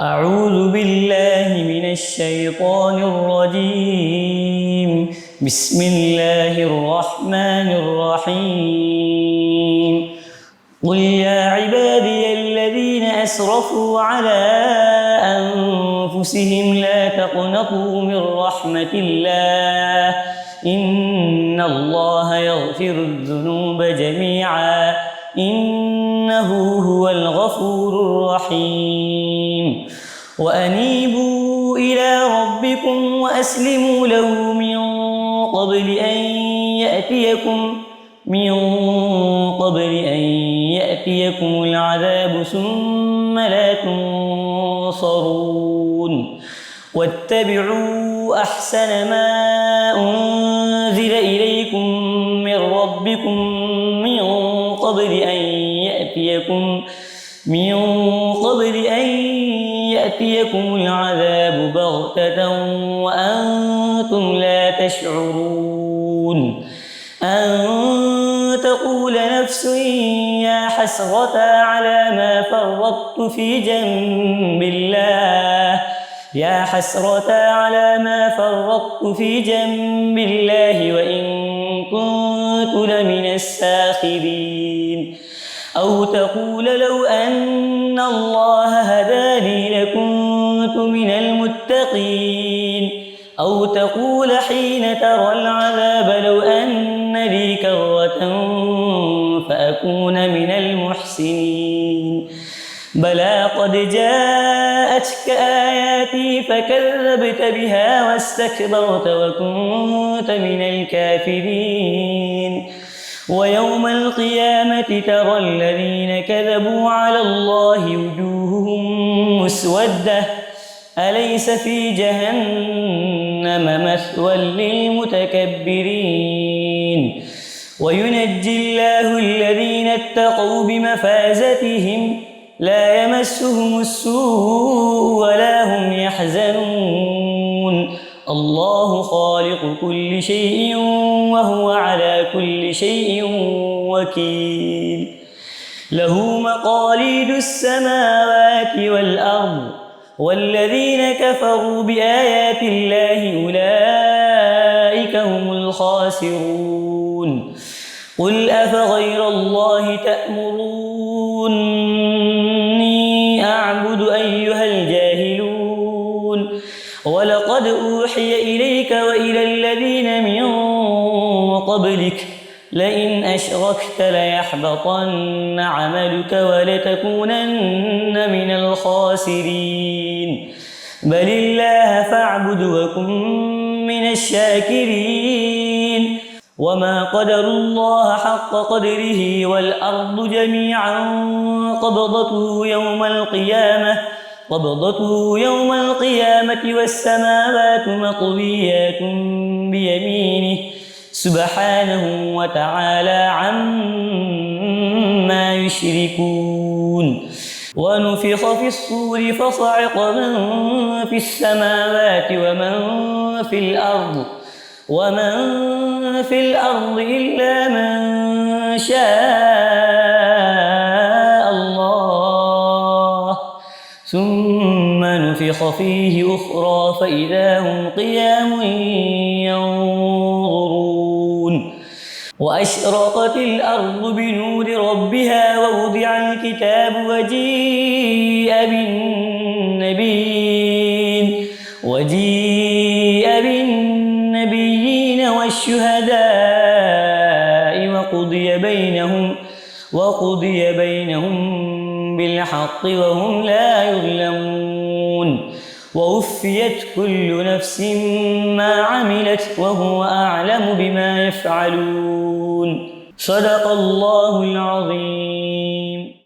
أعوذ بالله من الشيطان الرجيم. بسم الله الرحمن الرحيم. قل يا عبادي الذين أسرفوا على أنفسهم لا تقنطوا من رحمة الله إن الله يغفر الذنوب جميعا إنه هو الغفور الرحيم. وأنيبوا إلى ربكم وأسلموا له من قبل أن يأتيكم العذاب ثم لا تنصرون. واتبعوا أحسن ما أنزل إليكم من ربكم من قبل أن يأتيكم العذاب بغتة وأنتم لا تشعرون. أن تقول نفس يا حسرة على ما فرطت في جنب الله وإن كنت لمن الساخرين. أو تقول لو أن الله هداني لكنت من المتقين. أو تقول حين ترى العذاب لو أن لي كرة فأكون من المحسنين. بلى قد جاءتك آياتي فكذبت بها واستكبرت وكنت من الكافرين. ويوم القيامة ترى الذين كذبوا على الله وجوههم مسودة أليس في جهنم مثوى للمتكبرين. وينجي الله الذين اتقوا بمفازتهم لا يمسهم السوء ولا هم يحزنون. الله خالق كل شيء وهو على كل شيء وكيل. له مقاليد السماوات والأرض والذين كفروا بآيات الله أولئك هم الخاسرون. قل أفغير الله تأمروني أعبد أيها الجاهلون. ولقد أوحي إليك وإلى الذين من قبلك لئن أشركت ليحبطن عملك ولتكونن من الخاسرين. بل الله فاعبد وكن من الشاكرين. وما قدروا الله حق قدره والأرض جميعا قبضته يوم القيامة والسماوات مطويات بيمينه سبحانه وتعالى عما يشركون. ونفخ في الصور فصعق من في السماوات ومن في الأرض إلا من شاء الله ثم نفخ فيه أخرى فإذا هم قيام ينظرون. وأشرقت الأرض بنور ربها ووضع الكتاب وجيء بالنبيين والشهداء وقضي بينهم بالحق وهم لا يظلمون. ووفيت كل نفس ما عملت وهو أعلم بما يفعلون. صدق الله العظيم.